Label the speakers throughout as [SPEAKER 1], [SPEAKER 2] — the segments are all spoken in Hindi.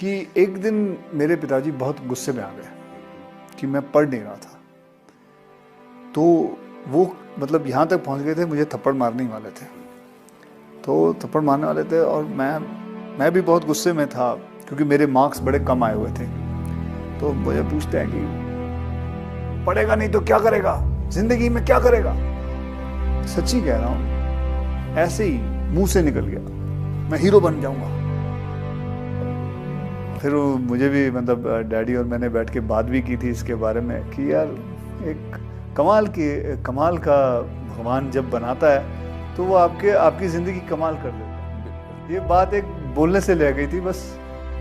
[SPEAKER 1] कि एक दिन मेरे पिताजी बहुत गुस्से में आ गए कि मैं पढ़ नहीं रहा था। तो वो मतलब यहाँ तक पहुँच गए थे, मुझे थप्पड़ मारने ही वाले थे। तो थप्पड़ मारने वाले थे और मैं भी बहुत गुस्से में था क्योंकि मेरे मार्क्स बड़े कम आए हुए थे। तो मुझे पूछते हैं कि पढ़ेगा नहीं तो क्या करेगा, जिंदगी में क्या करेगा। सच्ची कह रहा हूँ, ऐसे ही मुंह से निकल गया, मैं हीरो बन जाऊंगा। फिर मुझे भी मतलब डैडी और मैंने बैठ के बात भी की थी इसके बारे में कि यार एक कमाल का भगवान जब बनाता है तो वो आपकी ज़िंदगी कमाल कर देता है। ये बात एक बोलने से ले गई थी बस,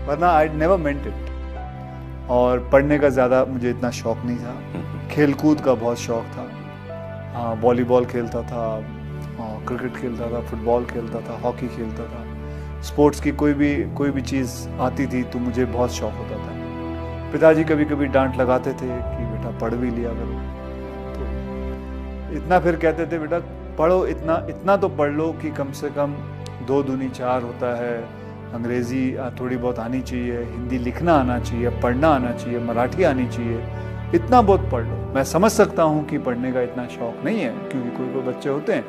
[SPEAKER 1] वरना आई नेवर मेंट इट। और पढ़ने का ज़्यादा मुझे इतना शौक़ नहीं था, खेल कूद का बहुत शौक़ था। हाँ, वॉलीबॉल खेलता था, क्रिकेट खेलता था, फुटबॉल खेलता था, हॉकी खेलता था। स्पोर्ट्स की कोई भी चीज़ आती थी तो मुझे बहुत शौक़ होता था। पिताजी कभी कभी डांट लगाते थे कि बेटा पढ़ भी लिया करो, तो इतना फिर कहते थे बेटा पढ़ो, इतना तो पढ़ लो कि कम से कम 2 दूनी 4 होता है। अंग्रेज़ी थोड़ी बहुत आनी चाहिए, हिंदी लिखना आना चाहिए, पढ़ना आना चाहिए, मराठी आनी चाहिए, इतना बहुत पढ़ लो। मैं समझ सकता हूँ कि पढ़ने का इतना शौक़ नहीं है क्योंकि कोई बच्चे होते हैं।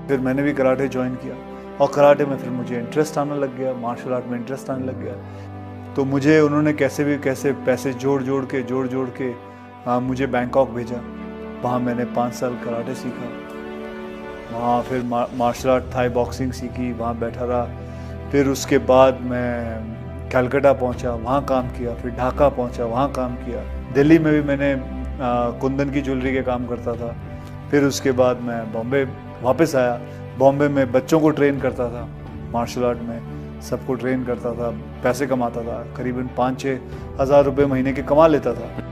[SPEAKER 1] फिर मैंने भी कराटे ज्वाइन किया और कराटे में फिर मुझे इंटरेस्ट आने लग गया, मार्शल आर्ट में इंटरेस्ट आने लग गया। तो मुझे उन्होंने कैसे पैसे जोड़ के मुझे बैंकॉक भेजा। वहाँ मैंने 5 साल कराटे सीखा। वहाँ फिर मार्शल आर्ट, थाई बॉक्सिंग सीखी, वहाँ बैठा रहा। फिर उसके बाद मैं कलकत्ता पहुँचा, वहाँ काम किया। फिर ढाका पहुँचा, वहाँ काम किया। दिल्ली में भी मैंने कुंदन की ज्वेलरी के काम करता था। फिर उसके बाद मैं बॉम्बे वापस आया। बॉम्बे में बच्चों को ट्रेन करता था, मार्शल आर्ट में सबको ट्रेन करता था, पैसे कमाता था। करीबन 5-6 हज़ार रुपये महीने के कमा लेता था।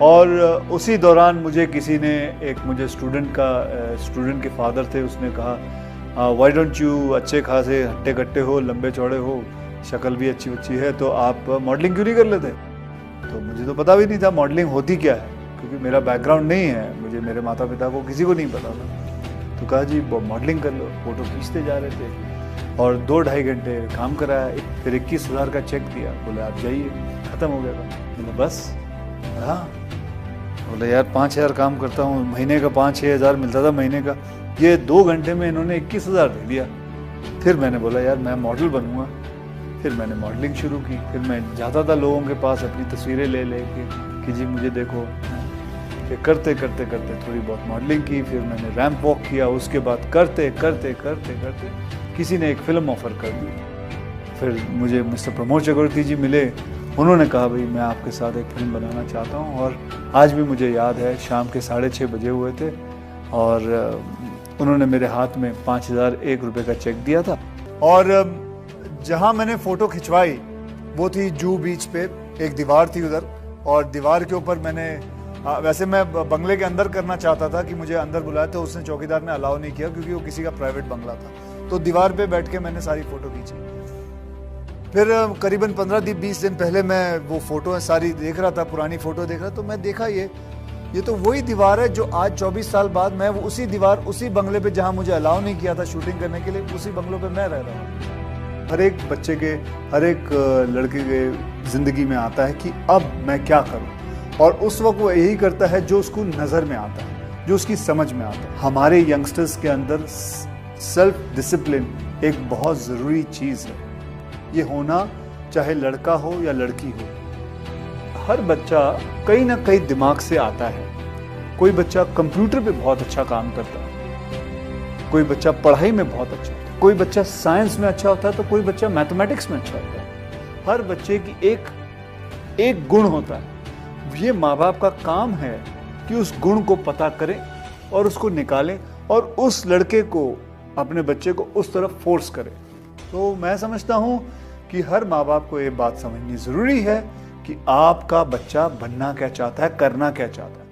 [SPEAKER 1] और उसी दौरान मुझे किसी ने मुझे स्टूडेंट के फादर थे, उसने कहा व्हाई डोंट यू, अच्छे खासे हट्टे कट्टे हो, लंबे चौड़े हो, शक्ल भी अच्छी है, तो आप मॉडलिंग क्यों नहीं कर लेते। तो मुझे तो पता भी नहीं था मॉडलिंग होती क्या है क्योंकि मेरा बैकग्राउंड नहीं है, मेरे माता पिता को किसी को नहीं पता था। तो कहा जी मॉडलिंग कर लो। फ़ोटो खींचते जा रहे थे और 2-2.5 घंटे काम कराया। फिर 21,000 का चेक दिया, बोले आप जाइए, ख़त्म हो गया था। बोले बस। हाँ, बोले यार 5,000 काम करता हूँ, महीने का 5-6 हज़ार मिलता था महीने का, ये 2 घंटे में इन्होंने 21,000 दे दिया। फिर मैंने बोला यार मैं मॉडल बनूँगा। फिर मैंने मॉडलिंग शुरू की। फिर मैं जाता था लोगों के पास अपनी तस्वीरें ले कि जी मुझे देखो। फिर करते थोड़ी बहुत मॉडलिंग की। फिर मैंने रैंप वॉक किया। उसके बाद करते किसी ने एक फ़िल्म ऑफ़र कर दी। फिर मुझे मिस्टर प्रमोद चक्रवर्ती जी मिले। उन्होंने कहा भाई मैं आपके साथ एक फ़िल्म बनाना चाहता हूँ। और आज भी मुझे याद है, शाम के 6:30 बजे हुए थे और उन्होंने मेरे हाथ में 5,001 रुपये का चेक दिया था। और जहाँ मैंने फ़ोटो खिंचवाई वो थी जूहू बीच पे, एक दीवार थी उधर, और दीवार के ऊपर मैंने वैसे मैं बंगले के अंदर करना चाहता था कि मुझे अंदर बुलाया, तो उसने चौकीदार ने अलाउ नहीं किया क्योंकि वो किसी का प्राइवेट बंगला था। तो दीवार पे बैठ के मैंने सारी फ़ोटो खींची। फिर करीबन 15-20 दिन पहले मैं वो फ़ोटो सारी देख रहा था, पुरानी फ़ोटो देख रहा, तो मैं देखा ये तो वही दीवार है जो आज 24 साल बाद मैं उसी बंगले पे जहाँ मुझे अलाउ नहीं किया था शूटिंग करने के लिए, उसी बंगलों पे मैं रह रहा हूँ। हर एक बच्चे के, हर एक लड़के के ज़िंदगी में आता है कि अब मैं क्या करूँ, और उस वक्त वो यही करता है जो उसको नज़र में आता है, जो उसकी समझ में आता है। हमारे यंगस्टर्स के अंदर सेल्फ डिसिप्लिन एक बहुत ज़रूरी चीज़ है। ये होना चाहे लड़का हो या लड़की हो। हर बच्चा कहीं ना कहीं दिमाग से आता है। कोई बच्चा कंप्यूटर पे बहुत अच्छा काम करता है, कोई बच्चा पढ़ाई में बहुत अच्छा होता है, कोई बच्चा साइंस में अच्छा होता है, तो कोई बच्चा मैथमेटिक्स में अच्छा होता है। हर बच्चे की एक गुण होता है। ये माँ बाप का काम है कि उस गुण को पता करें और उसको निकालें और उस लड़के को, अपने बच्चे को उस तरफ फोर्स करें। तो मैं समझता हूँ कि हर माँ बाप को ये बात समझनी ज़रूरी है कि आपका बच्चा बनना क्या चाहता है, करना क्या चाहता है।